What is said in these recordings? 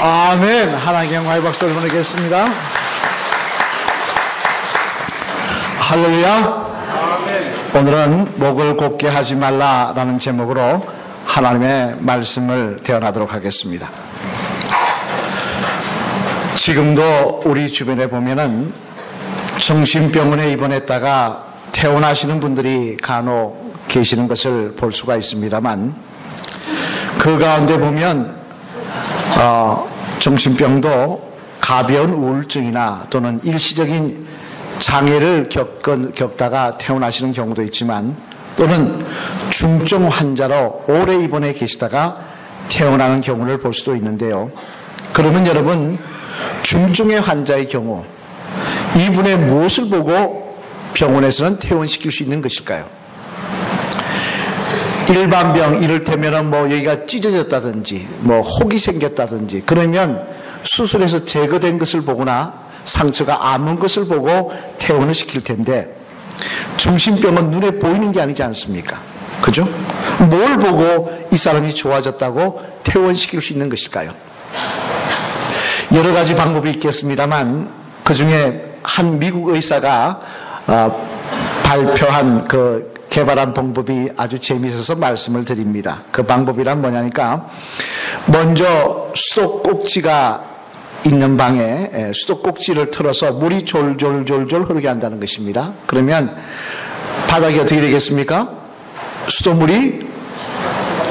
아멘. 하나님께 영광의 박수를 보내겠습니다. 할렐루야. 오늘은 목을 곧게 하지 말라라는 제목으로 하나님의 말씀을 대언하도록 하겠습니다. 지금도 우리 주변에 보면은 정신병원에 입원했다가 퇴원하시는 분들이 간혹 계시는 것을 볼 수가 있습니다만, 그 가운데 보면 정신병도 가벼운 우울증이나 또는 일시적인 장애를 겪다가 퇴원하시는 경우도 있지만, 또는 중증 환자로 오래 입원해 계시다가 퇴원하는 경우를 볼 수도 있는데요. 그러면 여러분, 중증의 환자의 경우 이분의 무엇을 보고 병원에서는 퇴원시킬 수 있는 것일까요? 일반병, 이를테면 여기가 찢어졌다든지 혹이 생겼다든지, 그러면 수술해서 제거된 것을 보거나 상처가 아문 것을 보고 퇴원을 시킬 텐데, 정신병은 눈에 보이는 게 아니지 않습니까? 그죠? 뭘 보고 이 사람이 좋아졌다고 퇴원시킬 수 있는 것일까요? 여러 가지 방법이 있겠습니다만, 그 중에 한 미국 의사가 발표한 개발한 방법이 아주 재미있어서 말씀을 드립니다. 그 방법이란 뭐냐니까, 먼저 수도꼭지가 있는 방에 수도꼭지를 틀어서 물이 졸졸졸졸 흐르게 한다는 것입니다. 그러면 바닥이 어떻게 되겠습니까? 수돗물이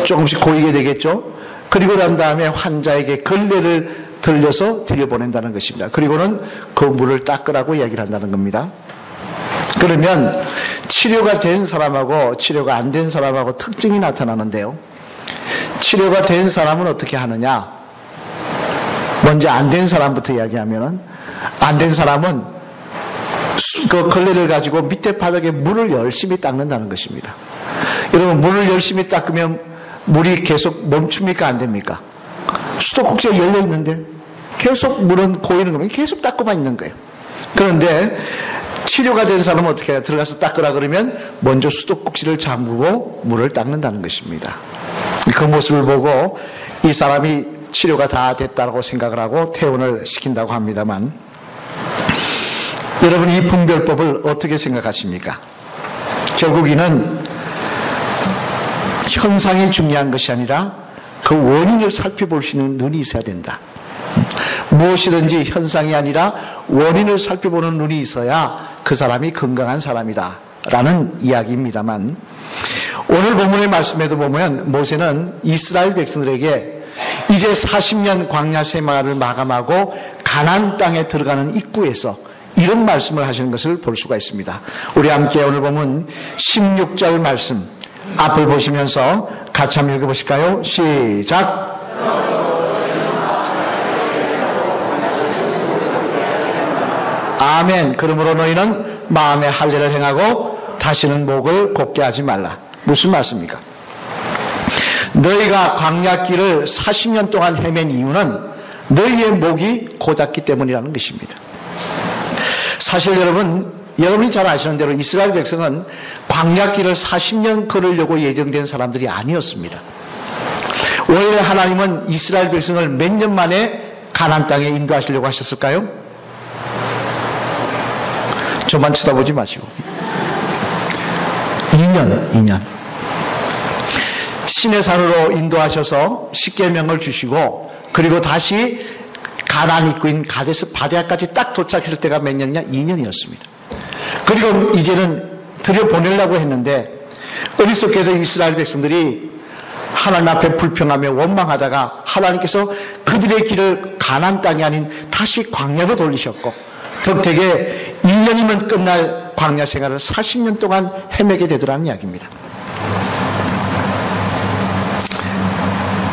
조금씩 고이게 되겠죠. 그리고 난 다음에 환자에게 걸레를 들려서 들여보낸다는 것입니다. 그리고는 그 물을 닦으라고 이야기를 한다는 겁니다. 그러면 치료가 된 사람하고 치료가 안 된 사람하고 특징이 나타나는데요. 치료가 된 사람은 어떻게 하느냐? 먼저 안 된 사람부터 이야기하면은, 안 된 사람은 그 걸레를 가지고 밑에 바닥에 물을 열심히 닦는다는 것입니다. 여러분, 물을 열심히 닦으면 물이 계속 멈춥니까? 안 됩니까? 수도꼭지가 열려 있는데 계속 물은 고이는 거면 계속 닦고만 있는 거예요. 그런데 치료가 된 사람은 어떻게 해요? 들어가서 닦으라 그러면 먼저 수도꼭지를 잠그고 물을 닦는다는 것입니다. 그 모습을 보고 이 사람이 치료가 다 됐다고 생각을 하고 퇴원을 시킨다고 합니다만, 여러분, 이 분별법을 어떻게 생각하십니까? 결국 이는 현상이 중요한 것이 아니라 그 원인을 살펴볼 수 있는 눈이 있어야 된다. 무엇이든지 현상이 아니라 원인을 살펴보는 눈이 있어야 그 사람이 건강한 사람이다 라는 이야기입니다만, 오늘 본문의 말씀에도 보면 모세는 이스라엘 백성들에게 이제 40년 광야 생활을 마감하고 가나안 땅에 들어가는 입구에서 이런 말씀을 하시는 것을 볼 수가 있습니다. 우리 함께 오늘 보면 16절 말씀 앞을 보시면서 같이 한번 읽어보실까요? 시작! 아멘. 그러므로 너희는 마음에 할례를 행하고 다시는 목을 곧게 하지 말라. 무슨 말씀입니까? 너희가 광야길을 40년 동안 헤맨 이유는 너희의 목이 곧았기 때문이라는 것입니다. 사실 여러분이 잘 아시는 대로 이스라엘 백성은 광야길을 40년 걸으려고 예정된 사람들이 아니었습니다. 원래 하나님은 이스라엘 백성을 몇 년 만에 가나안 땅에 인도하시려고 하셨을까요? 저만 쳐다보지 마시고 2년 시내산으로 인도하셔서 십계명을 주시고, 그리고 다시 가나안 입구인 가데스 바네아까지 딱 도착했을 때가 몇 년이냐? 2년이었습니다. 그리고 이제는 들여보내려고 했는데, 어리석게도 이스라엘 백성들이 하나님 앞에 불평하며 원망하다가 하나님께서 그들의 길을 가나안 땅이 아닌 다시 광야로 돌리셨고, 덕택에 1년이면 끝날 광야 생활을 40년 동안 헤매게 되더라는 이야기입니다.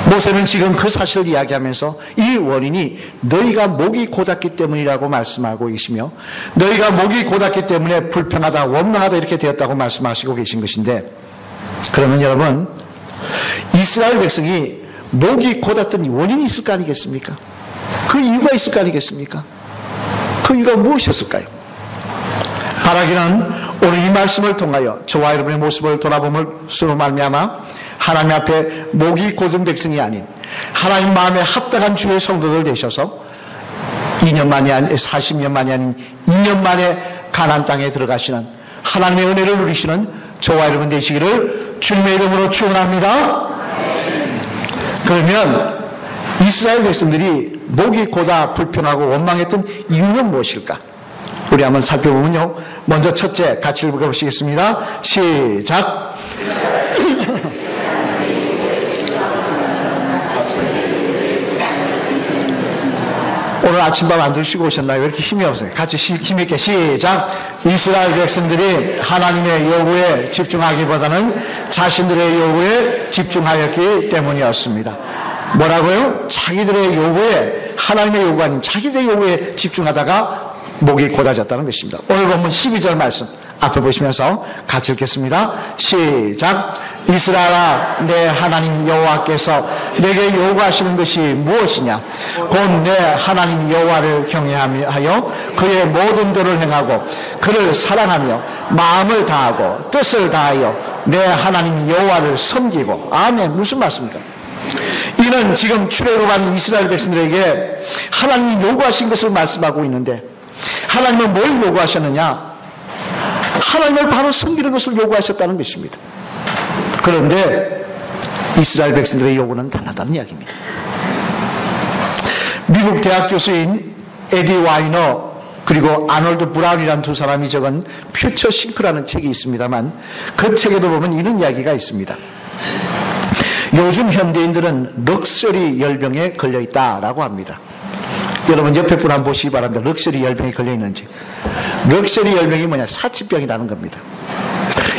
모세는 지금 그 사실을 이야기하면서 이 원인이 너희가 목이 곧았기 때문이라고 말씀하고 계시며, 너희가 목이 곧았기 때문에 불평하다 원망하다 이렇게 되었다고 말씀하시고 계신 것인데, 그러면 여러분, 이스라엘 백성이 목이 곧았던 원인이 있을 거 아니겠습니까? 그 이유가 있을 거 아니겠습니까? 그 이유가 무엇이었을까요? 바라기는 오늘 이 말씀을 통하여 저와 여러분의 모습을 돌아보므로 말미암아 하나님 앞에 목이 곧은 백성이 아닌 하나님 마음에 합당한 주의 성도들 되셔서 2년 만이 아닌 40년 만이 아닌 2년 만에 가나안 땅에 들어가시는 하나님의 은혜를 누리시는 저와 여러분 되시기를 주님의 이름으로 축원합니다. 그러면 이스라엘 백성들이 목이 고다 불평하고 원망했던 이유는 무엇일까? 우리 한번 살펴보면요. 먼저 첫째 같이 읽어보시겠습니다. 시작. 오늘 아침밥 안 드시고 오셨나요? 왜 이렇게 힘이 없어요? 같이 힘있게 시작. 이스라엘 백성들이 하나님의 요구에 집중하기보다는 자신들의 요구에 집중하였기 때문이었습니다. 뭐라고요? 자기들의 요구에, 하나님의 요구가 아닌 자기들의 요구에 집중하다가 목이 곧아졌다는 것입니다. 오늘 본문 12절 말씀 앞에 보시면서 같이 읽겠습니다. 시작. 이스라엘아, 내 하나님 여호와께서 내게 요구하시는 것이 무엇이냐? 곧 내 하나님 여호와를 경외하여 그의 모든 도를 행하고 그를 사랑하며 마음을 다하고 뜻을 다하여 내 하나님 여호와를 섬기고. 아멘. 무슨 말씀입니까? 이는 지금 출애굽한 이스라엘 백성들에게 하나님이 요구하신 것을 말씀하고 있는데, 하나님은 뭘 요구하셨느냐? 하나님을 바로 섬기는 것을 요구하셨다는 것입니다. 그런데 이스라엘 백성들의 요구는 달랐다는 이야기입니다. 미국 대학 교수인 에디 와이너 그리고 아놀드 브라운이라는 두 사람이 적은 퓨처 싱크라는 책이 있습니다만, 그 책에도 보면 이런 이야기가 있습니다. 요즘 현대인들은 럭셔리 열병에 걸려있다라고 합니다. 여러분 옆에 분 한번 보시기 바랍니다. 럭셔리 열병에 걸려있는지. 럭셔리 열병이 뭐냐? 사치병이라는 겁니다.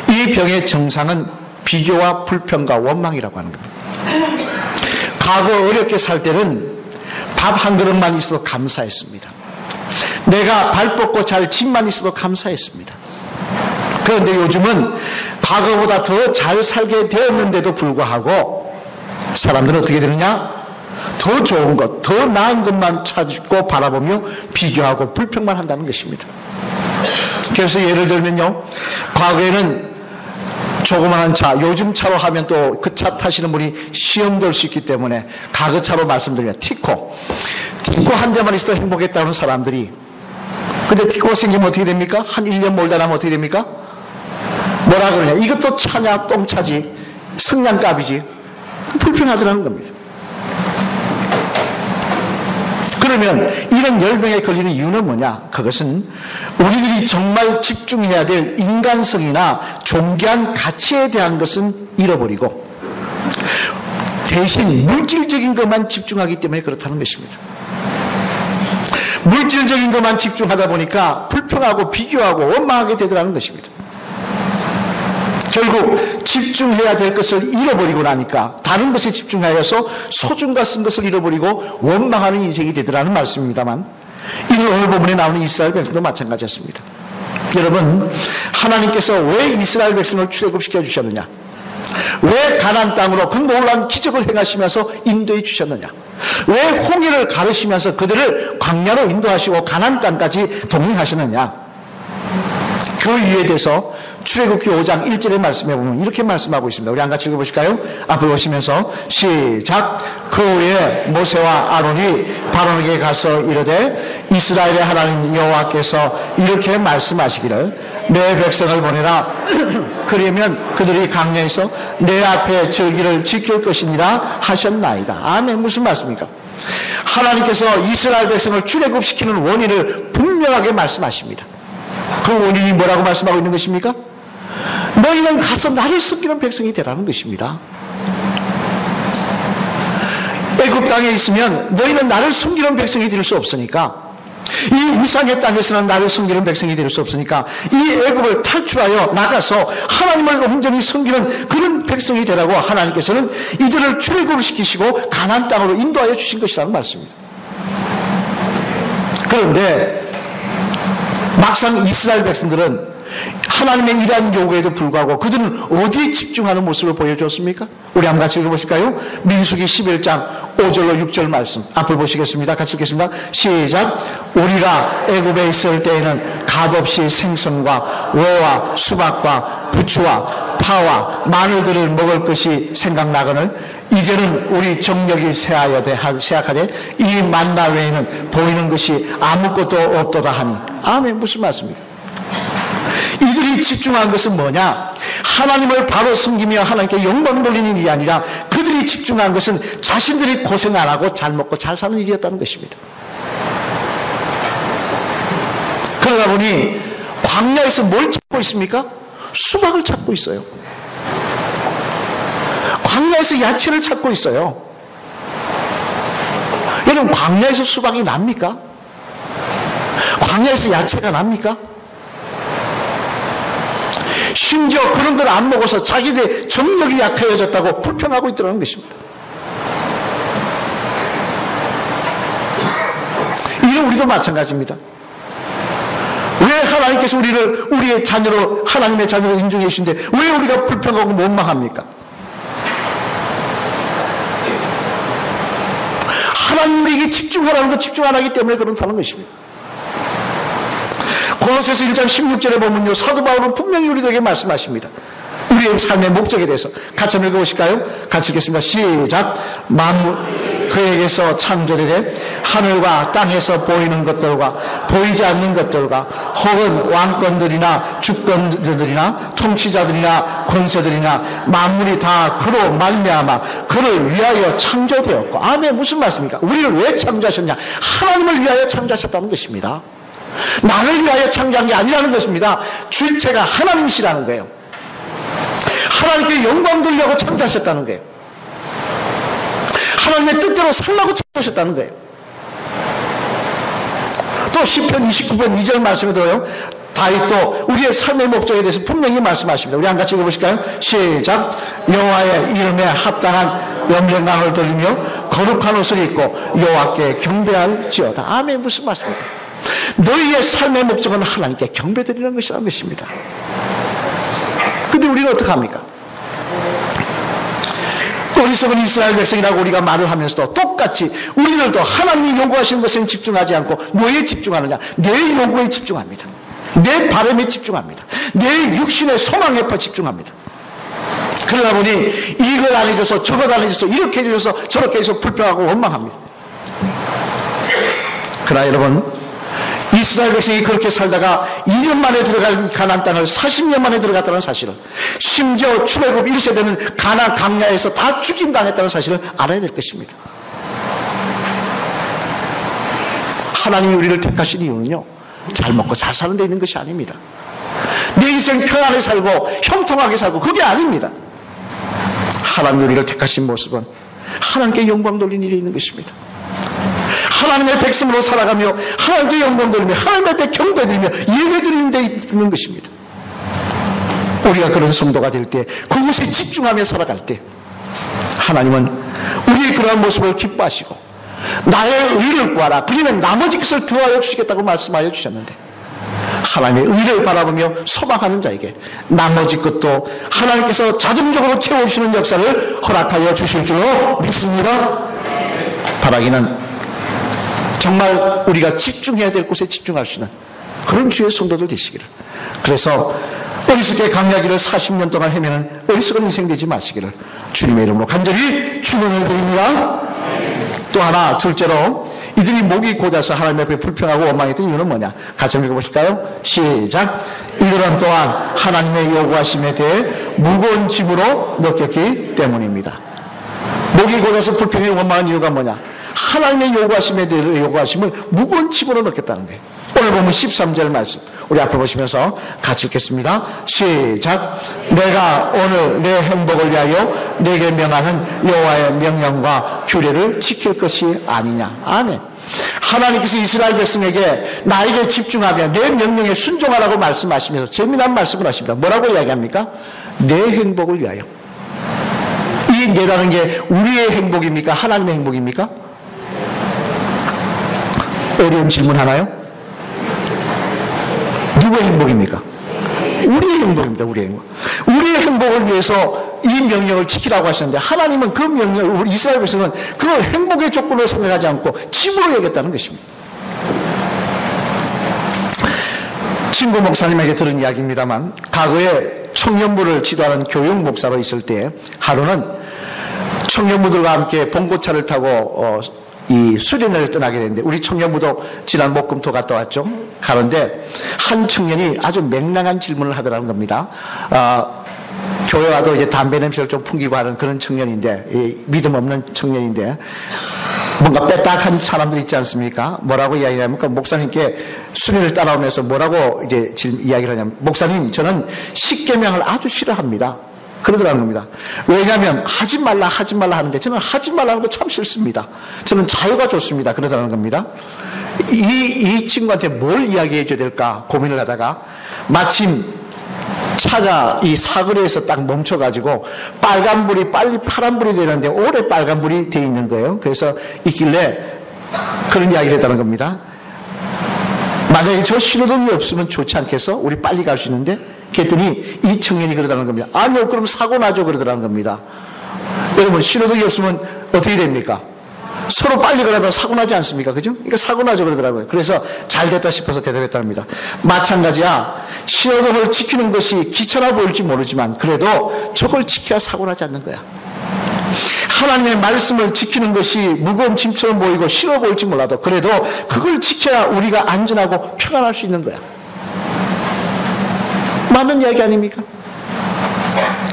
이 병의 정상은 비교와 불평과 원망이라고 하는 겁니다. 과거 어렵게 살 때는 밥 한 그릇만 있어도 감사했습니다. 내가 발 뻗고 잘 집만 있어도 감사했습니다. 그런데 요즘은 과거보다 더 잘 살게 되었는데도 불구하고 사람들은 어떻게 되느냐? 더 좋은 것, 더 나은 것만 찾고 바라보며 비교하고 불평만 한다는 것입니다. 그래서 예를 들면요, 과거에는 조그마한 차, 요즘 차로 하면 또 그 차 타시는 분이 시험 될 수 있기 때문에 과거 차로 말씀드리면 티코 한 대만 있어도 행복했다는 사람들이, 근데 티코가 생기면 어떻게 됩니까? 한 1년 몰다 나면 어떻게 됩니까? 뭐라 그러냐? 이것도 차냐? 똥차지? 성냥갑이지? 불평하더라는 겁니다. 그러면 이런 열병에 걸리는 이유는 뭐냐? 그것은 우리들이 정말 집중해야 될 인간성이나 존귀한 가치에 대한 것은 잃어버리고 대신 물질적인 것만 집중하기 때문에 그렇다는 것입니다. 물질적인 것만 집중하다 보니까 불평하고 비교하고 원망하게 되더라는 것입니다. 결국 집중해야 될 것을 잃어버리고 나니까 다른 것에 집중하여서 소중과 쓴 것을 잃어버리고 원망하는 인생이 되더라는 말씀입니다만, 이는 오늘 본문에 나오는 이스라엘 백성도 마찬가지였습니다. 여러분, 하나님께서 왜 이스라엘 백성을 출애굽시켜 주셨느냐? 왜 가나안 땅으로 그 놀라운 기적을 행하시면서 인도해 주셨느냐? 왜 홍해를 가르시면서 그들을 광야로 인도하시고 가나안 땅까지 동행하셨느냐? 그 이유에 대해서 출애굽기 5장 1절의 말씀에 보면 이렇게 말씀하고 있습니다. 우리 한 같이 읽어보실까요? 앞을 보시면서 시작. 그 후에 모세와 아론이 바론에게 가서 이르되 이스라엘의 하나님 여호와께서 이렇게 말씀하시기를 내 백성을 보내라. 그러면 그들이 광야에서 내 앞에 절기를 지킬 것이니라 하셨나이다. 아멘. 무슨 말씀입니까? 하나님께서 이스라엘 백성을 출애굽시키는 원인을 분명하게 말씀하십니다. 그 원인이 뭐라고 말씀하고 있는 것입니까? 너희는 가서 나를 섬기는 백성이 되라는 것입니다. 애굽 땅에 있으면 너희는 나를 섬기는 백성이 될 수 없으니까, 이 우상의 땅에서는 나를 섬기는 백성이 될 수 없으니까 이 애굽을 탈출하여 나가서 하나님을 온전히 섬기는 그런 백성이 되라고 하나님께서는 이들을 출애굽을 시키시고 가나안 땅으로 인도하여 주신 것이라는 말씀입니다. 그런데 막상 이스라엘 백성들은 하나님의 이러한 요구에도 불구하고 그들은 어디에 집중하는 모습을 보여줬습니까? 우리 한번 같이 읽어보실까요? 민수기 11장 5절로 6절 말씀 앞을 보시겠습니다. 같이 읽겠습니다. 시작. 우리가 애굽에 있을 때에는 값없이 생선과 워와 수박과 부추와 파와 마늘들을 먹을 것이 생각나거늘 이제는 우리 정력이 쇠약하되 이 만나 외에는 보이는 것이 아무것도 없도다 하니. 아멘. 무슨 말씀입니까? 이들이 집중한 것은 뭐냐? 하나님을 바로 섬기며 하나님께 영광 돌리는 일이 아니라 그들이 집중한 것은 자신들이 고생 안 하고 잘 먹고 잘 사는 일이었다는 것입니다. 그러다 보니 광야에서 뭘 찾고 있습니까? 수박을 찾고 있어요. 광야에서 야채를 찾고 있어요. 여러분, 광야에서 수박이 납니까? 광야에서 야채가 납니까? 심지어 그런 걸 안 먹어서 자기들의 정력이 약해졌다고 불평하고 있더라는 것입니다. 이는 우리도 마찬가지입니다. 왜 하나님께서 우리의 자녀로, 하나님의 자녀로 인정해 주신데 왜 우리가 불평하고 원망합니까? 하나님 우리에게 집중하라는 것 집중 안 하기 때문에 그렇다는 것입니다. 고린도서 1장 16절에 보면요, 사도 바울은 분명히 우리들에게 말씀하십니다. 우리의 삶의 목적에 대해서 같이 한번 읽어보실까요? 같이 읽겠습니다. 시작. 만물 그에게서 창조되되 하늘과 땅에서 보이는 것들과 보이지 않는 것들과 혹은 왕권들이나 주권들이나 통치자들이나 권세들이나 만물이 다 그로 말미암아 그를 위하여 창조되었고. 아멘. 무슨 말씀입니까? 우리를 왜 창조하셨냐? 하나님을 위하여 창조하셨다는 것입니다. 나를 위하여 창조한 게 아니라는 것입니다. 주체가 하나님이시라는 거예요. 하나님께 영광 돌리려고 창조하셨다는 거예요. 하나님의 뜻대로 살라고 창조하셨다는 거예요. 또 시편 29편 2절 말씀에 들어요. 다윗도 우리의 삶의 목적에 대해서 분명히 말씀하십니다. 우리 한 같이 읽어보실까요? 시작. 여호와의 이름에 합당한 염려강을 돌리며 거룩한 옷을 입고 여호와께 경배할지어다. 아멘. 무슨 말씀입니까? 너희의 삶의 목적은 하나님께 경배드리는 것이라는 것입니다. 근데 우리는 어떡합니까? 어리석은 이스라엘 백성이라고 우리가 말을 하면서도 똑같이 우리들도 하나님이 요구하시는 것에 집중하지 않고 뭐에 집중하느냐? 내 요구에 집중합니다. 내 바람에 집중합니다. 내 육신의 소망에 집중합니다. 그러다 보니 이걸 안 해줘서 저것 안 해줘서 이렇게 해줘서 저렇게 해서 불평하고 원망합니다. 그러나 여러분, 이스라엘 백성이 그렇게 살다가 2년 만에 들어갈 가나안 땅을 40년 만에 들어갔다는 사실을, 심지어 출애굽 1세대는 가나안 강야에서 다 죽임당했다는 사실을 알아야 될 것입니다. 하나님이 우리를 택하신 이유는요, 잘 먹고 잘 사는 데 있는 것이 아닙니다. 내 인생 평안하게 살고 형통하게 살고 그게 아닙니다. 하나님이 우리를 택하신 모습은 하나님께 영광 돌리는 일에 있는 것입니다. 하나님의 백성으로 살아가며 하나님께 영광 돌리며 하나님 앞에 경배드리며 예배드리는 데 있는 것입니다. 우리가 그런 성도가 될 때, 그곳에 집중하며 살아갈 때 하나님은 우리의 그러한 모습을 기뻐하시고 나의 의를 구하라 그러면 나머지 것을 더하여 주시겠다고 말씀하여 주셨는데, 하나님의 의를 바라보며 소망하는 자에게 나머지 것도 하나님께서 자동적으로 채워주시는 역사를 허락하여 주실 줄로 믿습니다. 바라기는 정말 우리가 집중해야 될 곳에 집중할 수 있는 그런 주의 성도들 되시기를. 그래서 어리석게 강야기를 40년 동안 헤매는 어리석은 인생 되지 마시기를 주님의 이름으로 간절히 축원을 드립니다. 또 하나, 둘째로 이들이 목이 곧아서 하나님 앞에 불평하고 원망했던 이유는 뭐냐? 같이 한번 읽어보실까요? 시작. 이들은 또한 하나님의 요구하심에 대해 무거운 짐으로 느꼈기 때문입니다. 목이 곧아서 불평해 원망한 이유가 뭐냐? 하나님의 요구하심에 대해 요구하심을 무거운 짐으로 넣겠다는 거예요. 오늘 보면 13절 말씀 우리 앞에 보시면서 같이 읽겠습니다. 시작. 내가 오늘 내 행복을 위하여 내게 명하는 여호와의 명령과 규례를 지킬 것이 아니냐. 아멘. 하나님께서 이스라엘 백성에게 나에게 집중하며 내 명령에 순종하라고 말씀하시면서 재미난 말씀을 하십니다. 뭐라고 이야기합니까? 내 행복을 위하여. 이 내라는 게 우리의 행복입니까? 하나님의 행복입니까? 어려운 질문 하나요? 누구의 행복입니까? 우리의 행복입니다. 우리의 행복. 우리의 행복을 위해서 이 명령을 지키라고 하셨는데 하나님은 그 명령을 우리 이스라엘 백성은 그걸 행복의 조건으로 생각하지 않고 짐으로 여겼다는 것입니다. 친구 목사님에게 들은 이야기입니다만 과거에 청년부를 지도하는 교육 목사로 있을 때 하루는 청년부들과 함께 봉고차를 타고 이 수련회를 떠나게 됐는데 우리 청년부도 지난 목금토 갔다 왔죠. 가는데 한 청년이 아주 맹랑한 질문을 하더라는 겁니다. 교회 와도 이제 담배 냄새를 좀 풍기고 하는 그런 청년인데 믿음 없는 청년인데 뭔가 빼딱한 사람들 있지 않습니까? 뭐라고 이야기하냐면 목사님께 수련을 따라오면서 뭐라고 이제 이야기를 하냐면 목사님 저는 십계명을 아주 싫어합니다. 그러더라는 겁니다. 왜냐하면 하지 말라 하는데 저는 하지 말라는 거 참 싫습니다. 저는 자유가 좋습니다. 그러더라는 겁니다. 이 친구한테 뭘 이야기해 줘야 될까 고민을 하다가 마침 차가 이 사거리에서 딱 멈춰가지고 빨간불이 빨리 파란불이 되는데 오래 빨간불이 돼 있는 거예요. 그래서 있길래 그런 이야기를 했다는 겁니다. 만약에 저 신호등이 없으면 좋지 않겠어? 우리 빨리 갈 수 있는데? 그랬더니 이 청년이 그러다는 겁니다. 아니요, 그럼 사고 나죠. 그러더라는 겁니다. 여러분, 신호등이 없으면 어떻게 됩니까? 서로 빨리 가다가 사고 나지 않습니까? 그죠? 그러니까 사고 나죠. 그러더라고요. 그래서 잘 됐다 싶어서 대답했답니다. 마찬가지야. 신호등을 지키는 것이 귀찮아 보일지 모르지만 그래도 저걸 지켜야 사고 나지 않는 거야. 하나님의 말씀을 지키는 것이 무거운 짐처럼 보이고 싫어 보일지 몰라도 그래도 그걸 지켜야 우리가 안전하고 평안할 수 있는 거야. 맞는 이야기 아닙니까?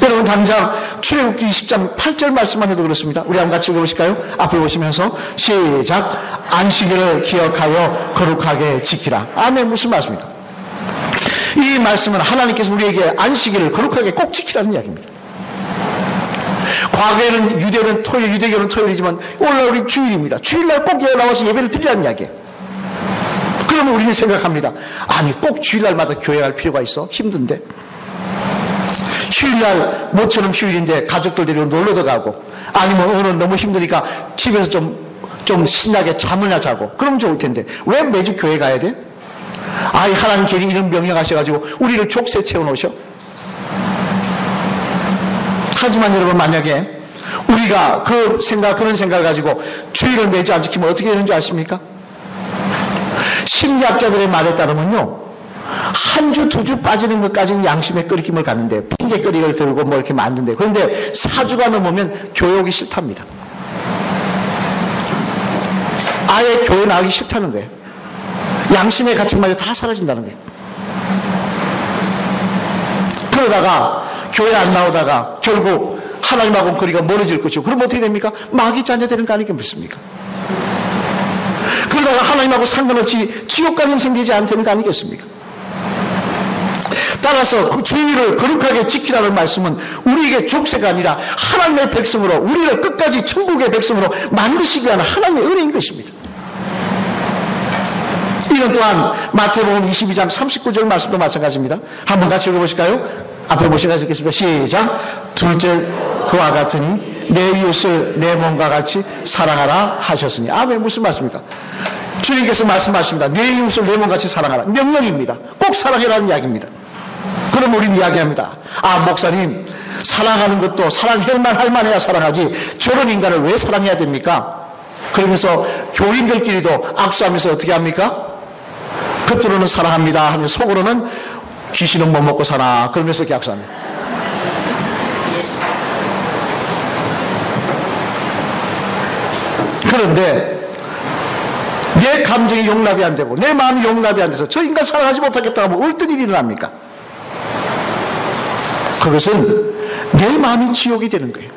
여러분 당장 출애굽기 20장 8절 말씀만 해도 그렇습니다. 우리 한번 같이 읽어보실까요? 앞을 보시면서 시작. 안식일을 기억하여 거룩하게 지키라. 아멘. 무슨 말씀입니까? 이 말씀은 하나님께서 우리에게 안식일을 거룩하게 꼭 지키라는 이야기입니다. 과거에는 유대는 토요일, 유대교는 토요일이지만 오늘날 우리 주일입니다. 주일날 꼭 나와서 예배를 드리라는 이야기예요. 그러면 우리는 생각합니다. 아니 꼭 주일날마다 교회 갈 필요가 있어? 힘든데. 휴일날 모처럼 휴일인데 가족들 데리고 놀러도 가고 아니면 오늘 너무 힘드니까 집에서 좀 신나게 잠이나 자고 그러면 좋을 텐데 왜 매주 교회 가야 돼? 아이 하나님 괜히 이런 명령하셔가지고 우리를 족쇄 채워놓으셔. 하지만 여러분 만약에 우리가 그런 생각을 가지고 주일을 매주 안 지키면 어떻게 되는 줄 아십니까? 심리학자들의 말에 따르면요 한 주, 두 주 빠지는 것까지는 양심의 끓임을 가는데 핑계거리를 들고 뭐 이렇게 만든데 그런데 4주가 넘으면 교회 오기 싫답니다. 아예 교회 나가기 싫다는 거예요. 양심의 가책마저 다 사라진다는 거예요. 그러다가 교회 안 나오다가 결국 하나님하고는 거리가 멀어질 것이고 그럼 어떻게 됩니까? 마귀 자녀 되는 거 아니겠습니까? 그러다가 하나님하고 상관없이 지옥 가는 생기지 않다는 거 아니겠습니까? 따라서 그 주의를 거룩하게 지키라는 말씀은 우리에게 족쇄가 아니라 하나님의 백성으로 우리를 끝까지 천국의 백성으로 만드시기 위한 하나님의 은혜인 것입니다. 이건 또한 마태복음 22장 39절 말씀도 마찬가지입니다. 한번 같이 읽어보실까요? 앞에 보시겠습니다. 시작. 둘째 그와 같으니 내 이웃을 내 몸과 같이 사랑하라 하셨으니. 아멘. 무슨 말씀입니까? 주님께서 말씀하십니다. 내 이웃을 내 몸같이 사랑하라. 명령입니다. 꼭 사랑해라는 이야기입니다. 그럼 우리는 이야기합니다. 아 목사님 사랑하는 것도 사랑할만 할만해야 사랑하지 저런 인간을 왜 사랑해야 됩니까? 그러면서 교인들끼리도 악수하면서 어떻게 합니까? 겉으로는 사랑합니다 하면 속으로는 귀신은 못 먹고 사나 그러면서 이렇게 악수합니다. 그런데 내 감정이 용납이 안 되고 내 마음이 용납이 안 돼서 저 인간 사랑하지 못하겠다고 하면 어떤 일이 일어납니까? 그것은 내 마음이 지옥이 되는 거예요.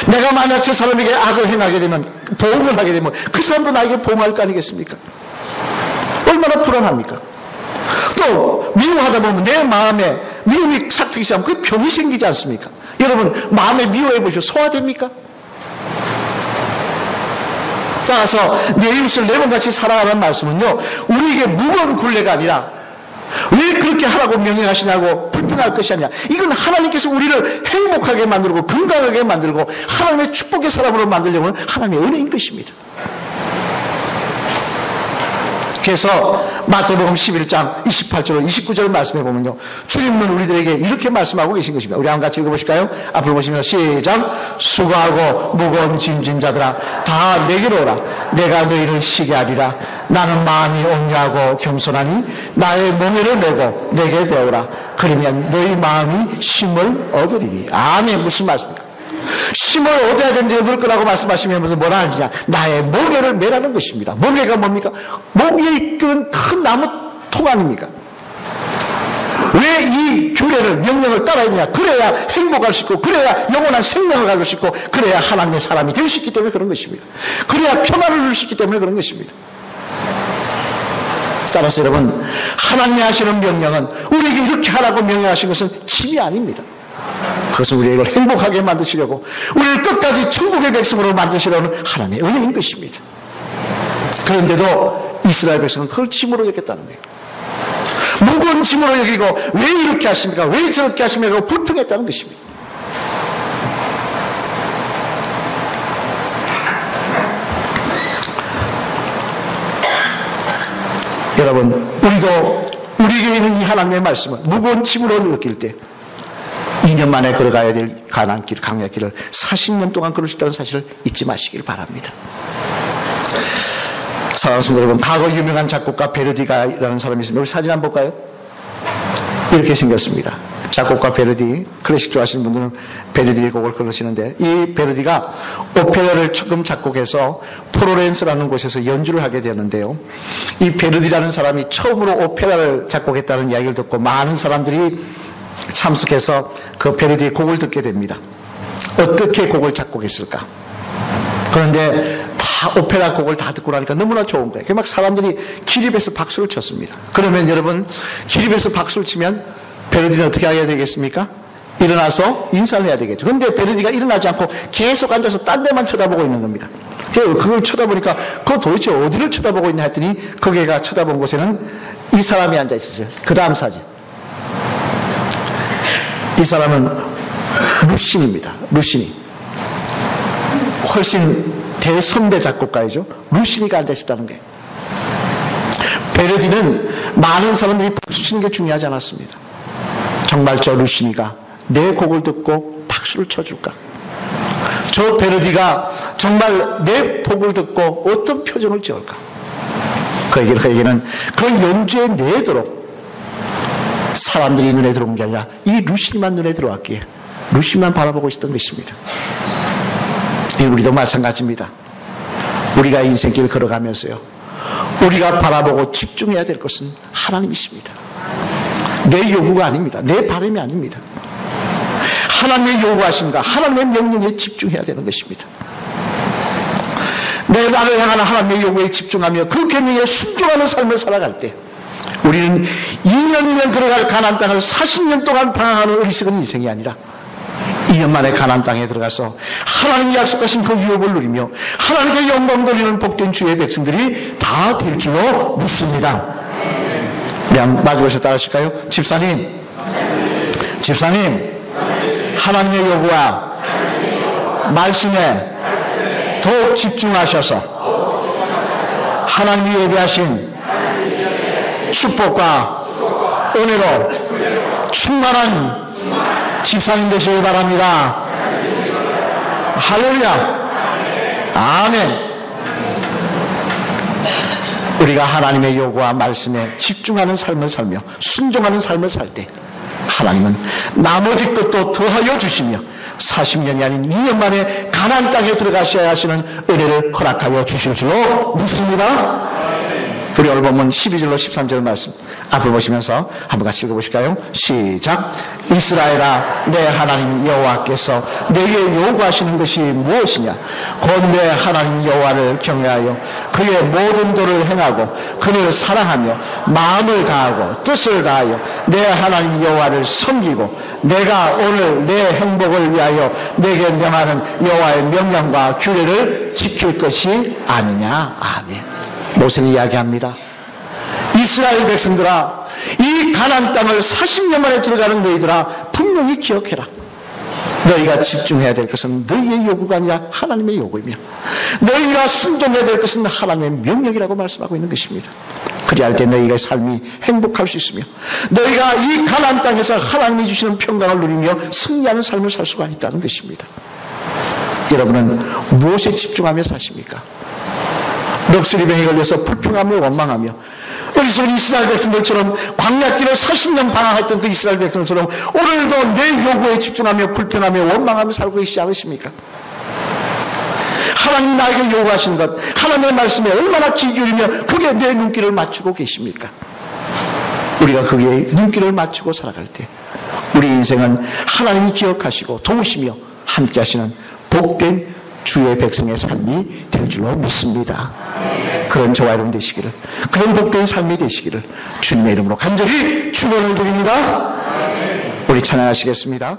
내가 만약 저 사람에게 악을 행하게 되면 보응을 하게 되면 그 사람도 나에게 보응할 거 아니겠습니까? 얼마나 불안합니까? 또 미워하다 보면 내 마음에 미움이 삭트기 시작하면 그 병이 생기지 않습니까? 여러분 마음에 미워해 보시오. 소화됩니까? 따라서 내 이웃을 내 몸같이 사랑하라는 말씀은요 우리에게 무거운 굴레가 아니라 왜 그렇게 하라고 명령하시냐고 불평할 것이 아니라 이건 하나님께서 우리를 행복하게 만들고 건강하게 만들고 하나님의 축복의 사람으로 만들려고 하는 하나님의 은혜인 것입니다. 계속해서 마태복음 11장 28절 29절 말씀해 보면요, 주님은 우리들에게 이렇게 말씀하고 계신 것입니다. 우리 한번 같이 읽어보실까요? 앞으로 보시면서 시작. 수고하고 무거운 짐진 자들아 다 내게로 오라. 내가 너희를 쉬게 하리라. 나는 마음이 온유하고 겸손하니 나의 멍에를 메고 내게 배우라. 그러면 너희 마음이 쉼을 얻으리니. 아멘. 무슨 말씀입니까? 쉼을 얻어야 되는지 얻을 거라고 말씀하시면서 뭐라 하느냐, 나의 멍에를 매라는 것입니다. 멍에가 뭡니까? 멍에 이끄는 큰 나무 통 아닙니까? 왜 이 규례를, 명령을 따라야 되냐? 그래야 행복할 수 있고, 그래야 영원한 생명을 가질 수 있고, 그래야 하나님의 사람이 될 수 있기 때문에 그런 것입니다. 그래야 평안을 누릴 수 있기 때문에 그런 것입니다. 따라서 여러분, 하나님이 하시는 명령은, 우리에게 이렇게 하라고 명령하신 것은 짐이 아닙니다. 그것은 우리를 행복하게 만드시려고, 우리를 끝까지 천국의 백성으로 만드시려는 하나님의 은혜인 것입니다. 그런데도 이스라엘 백성은 그걸 짐으로 여겼다는 거예요. 무거운 짐으로 여기고, 왜 이렇게 하십니까? 왜 저렇게 하십니까? 불평했다는 것입니다. 여러분, 우리에게 있는 이 하나님의 말씀은 무거운 짐으로 느낄 때 2년 만에 걸어가야 될 가나안 길, 광야 길을 40년 동안 걸을 수 있다는 사실을 잊지 마시길 바랍니다. 사랑하는 성도 여러분, 과거 유명한 작곡가 베르디가라는 사람이 있습니다. 우리 사진 한번 볼까요? 이렇게 생겼습니다. 작곡가 베르디, 클래식 좋아하시는 분들은 베르디의 곡을 걸으시는데, 이 베르디가 오페라를 처음 작곡해서 플로렌스라는 곳에서 연주를 하게 되었는데요, 이 베르디라는 사람이 처음으로 오페라를 작곡했다는 이야기를 듣고 많은 사람들이 참석해서 그 베르디의 곡을 듣게 됩니다. 어떻게 곡을 작곡했을까? 그런데 다 오페라 곡을 다 듣고 나니까 너무나 좋은 거예요. 막 사람들이 기립해서 박수를 쳤습니다. 그러면 여러분, 기립해서 박수를 치면 베르디는 어떻게 해야 되겠습니까? 일어나서 인사를 해야 되겠죠. 그런데 베르디가 일어나지 않고 계속 앉아서 딴 데만 쳐다보고 있는 겁니다. 그걸 쳐다보니까 그 도대체 어디를 쳐다보고 있냐 했더니, 거기가 쳐다본 곳에는 이 사람이 앉아 있었어요. 그 다음 사진. 이 사람은 루신입니다. 루시니. 훨씬 대선배 작곡가이죠. 루시니가 앉아있었다는 거예요. 베르디는 많은 사람들이 박수 치는 게 중요하지 않았습니다. 정말 저 루시니가 내 곡을 듣고 박수를 쳐줄까? 저 베르디가 정말 내 곡을 듣고 어떤 표정을 지을까? 그에게는 그 연주에 내도록 사람들이 눈에 들어온 게 아니라 이 루시니만 눈에 들어왔기에 루시니만 바라보고 있었던 것입니다. 우리도 마찬가지입니다. 우리가 인생길을 걸어가면서요, 우리가 바라보고 집중해야 될 것은 하나님이십니다. 내 요구가 아닙니다. 내 바람이 아닙니다. 하나님의 요구하심과 하나님의 명령에 집중해야 되는 것입니다. 내 나를 향하는 하나님의 요구에 집중하며 그 계명에 순종하는 삶을 살아갈 때, 우리는 2년이면 걸어갈 가나안 땅을 40년 동안 방황하는 어리석은 인생이 아니라 2년 만에 가나안 땅에 들어가서 하나님이 약속하신 그 유업을 누리며 하나님께 영광 돌리는 복된 주의 백성들이 다 될 줄로 믿습니다. 우리 한번 마지막에 따라하실까요? 집사님, 하나님의 요구와 말씀에 더욱 집중하셔서 하나님이 예비하신 축복과 은혜로 충만한 집사님 되시길 바랍니다. 할렐루야. 아멘. 우리가 하나님의 요구와 말씀에 집중하는 삶을 살며 순종하는 삶을 살 때, 하나님은 나머지 것도 더하여 주시며 40년이 아닌 2년 만에 가나안 땅에 들어가셔야 하시는 은혜를 허락하여 주실 줄로 믿습니다. 우리 오늘 본문 12절로 13절 말씀 앞을 보시면서 한번 같이 읽어보실까요? 시작. 이스라엘아, 내 하나님 여호와께서 내게 요구하시는 것이 무엇이냐? 곧 내 하나님 여호와를 경외하여 그의 모든 도를 행하고 그를 사랑하며 마음을 다하고 뜻을 다하여 내 하나님 여호와를 섬기고 내가 오늘 내 행복을 위하여 내게 명하는 여호와의 명령과 규례를 지킬 것이 아니냐. 아멘. 모세는 이야기합니다. 이스라엘 백성들아, 이 가나안 땅을 40년 만에 들어가는 너희들아, 분명히 기억해라. 너희가 집중해야 될 것은 너희의 요구가 아니라 하나님의 요구이며 너희가 순종해야 될 것은 하나님의 명령이라고 말씀하고 있는 것입니다. 그리할 때 너희의 삶이 행복할 수 있으며 너희가 이 가나안 땅에서 하나님이 주시는 평강을 누리며 승리하는 삶을 살 수가 있다는 것입니다. 여러분은 무엇에 집중하며 사십니까? 럭스리병에 걸려서 불평하며 원망하며 어리석은 이스라엘 백성들처럼 광야길을 40년 방황했던 그 이스라엘 백성들처럼 오늘도 내 요구에 집중하며 불평하며 원망하며 살고 계시지 않으십니까? 하나님이 나에게 요구하시는 것, 하나님의 말씀에 얼마나 귀 기울이며 그게 내 눈길을 맞추고 계십니까? 우리가 거기에 눈길을 맞추고 살아갈 때 우리 인생은 하나님이 기억하시고 도우시며 함께 하시는 복된 주의 백성의 삶이 될 줄로 믿습니다. 그런 저와 여러분 되시기를, 그런 복된 삶이 되시기를 주님의 이름으로 간절히 축원을 드립니다. 우리 찬양하시겠습니다.